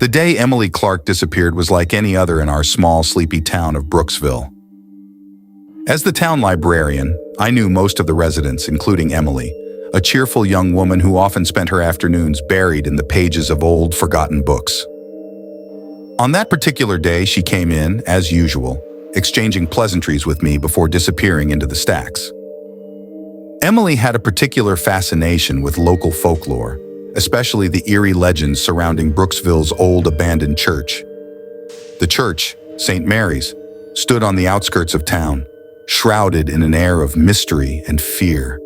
The day Emily Clarke disappeared was like any other in our small, sleepy town of Brooksville. As the town librarian, I knew most of the residents, including Emily, a cheerful young woman who often spent her afternoons buried in the pages of old, forgotten books. On that particular day, she came in, as usual, exchanging pleasantries with me before disappearing into the stacks. Emily had a particular fascination with local folklore, especially the eerie legends surrounding Brooksville's old abandoned church. The church, St. Mary's, stood on the outskirts of town, shrouded in an air of mystery and fear.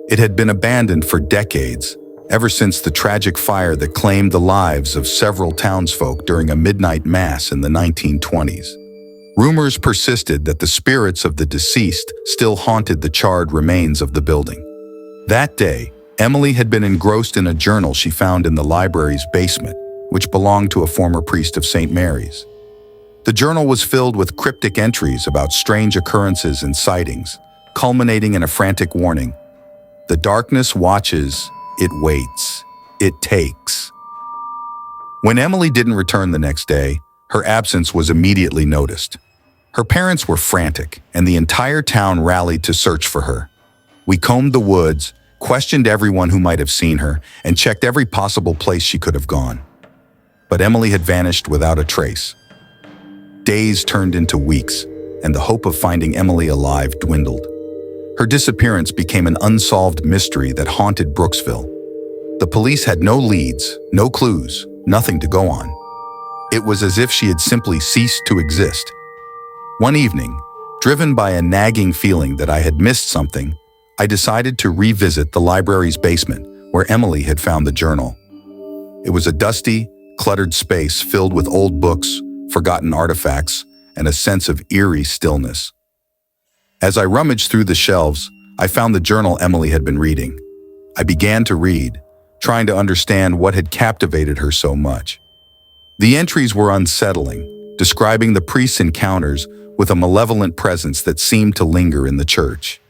It had been abandoned for decades, ever since the tragic fire that claimed the lives of several townsfolk during a midnight mass in the 1920s. Rumors persisted that the spirits of the deceased still haunted the charred remains of the building. That day, Emily had been engrossed in a journal she found in the library's basement, which belonged to a former priest of St. Mary's. The journal was filled with cryptic entries about strange occurrences and sightings, culminating in a frantic warning. The darkness watches, it waits, it takes. When Emily didn't return the next day, her absence was immediately noticed. Her parents were frantic, and the entire town rallied to search for her. We combed the woods, questioned everyone who might have seen her, and checked every possible place she could have gone. But Emily had vanished without a trace. Days turned into weeks, and the hope of finding Emily alive dwindled. Her disappearance became an unsolved mystery that haunted Brooksville. The police had no leads, no clues, nothing to go on. It was as if she had simply ceased to exist. One evening, driven by a nagging feeling that I had missed something, I decided to revisit the library's basement where Emily had found the journal. It was a dusty, cluttered space filled with old books, forgotten artifacts, and a sense of eerie stillness. As I rummaged through the shelves, I found the journal Emily had been reading. I began to read, trying to understand what had captivated her so much. The entries were unsettling, describing the priest's encounters with a malevolent presence that seemed to linger in the church.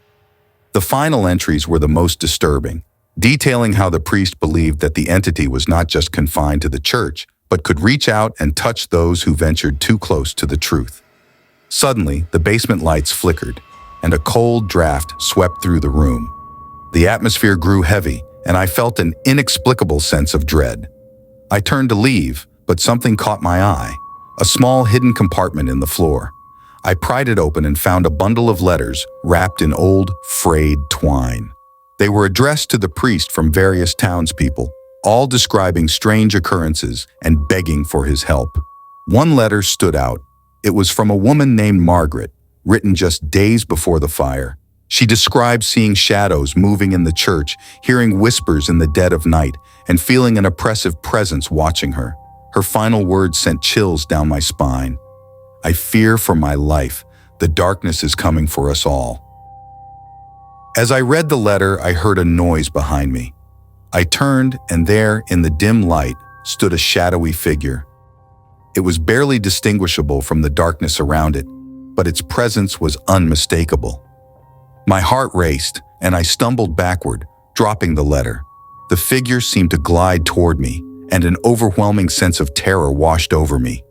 The final entries were the most disturbing, detailing how the priest believed that the entity was not just confined to the church, but could reach out and touch those who ventured too close to the truth. Suddenly, the basement lights flickered, and a cold draft swept through the room. The atmosphere grew heavy, and I felt an inexplicable sense of dread. I turned to leave, but something caught my eye, a small hidden compartment in the floor. I pried it open and found a bundle of letters wrapped in old, frayed twine. They were addressed to the priest from various townspeople, all describing strange occurrences and begging for his help. One letter stood out. It was from a woman named Margaret, written just days before the fire. She described seeing shadows moving in the church, hearing whispers in the dead of night, and feeling an oppressive presence watching her. Her final words sent chills down my spine. I fear for my life. The darkness is coming for us all. As I read the letter, I heard a noise behind me. I turned, and there, in the dim light, stood a shadowy figure. It was barely distinguishable from the darkness around it, but its presence was unmistakable. My heart raced, and I stumbled backward, dropping the letter. The figure seemed to glide toward me, and an overwhelming sense of terror washed over me.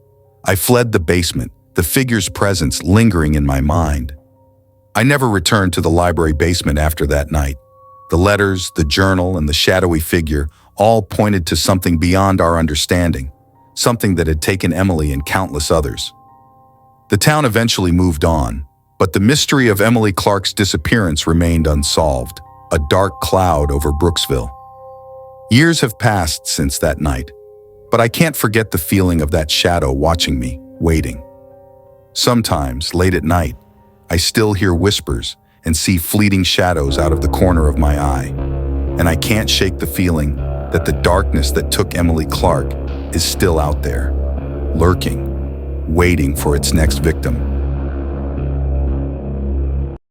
I fled the basement, the figure's presence lingering in my mind. I never returned to the library basement after that night. The letters, the journal, and the shadowy figure all pointed to something beyond our understanding, something that had taken Emily and countless others. The town eventually moved on, but the mystery of Emily Clarke's disappearance remained unsolved, a dark cloud over Brooksville. Years have passed since that night, but I can't forget the feeling of that shadow watching me, waiting. Sometimes, late at night, I still hear whispers and see fleeting shadows out of the corner of my eye, and I can't shake the feeling that the darkness that took Emily Clarke is still out there, lurking, waiting for its next victim.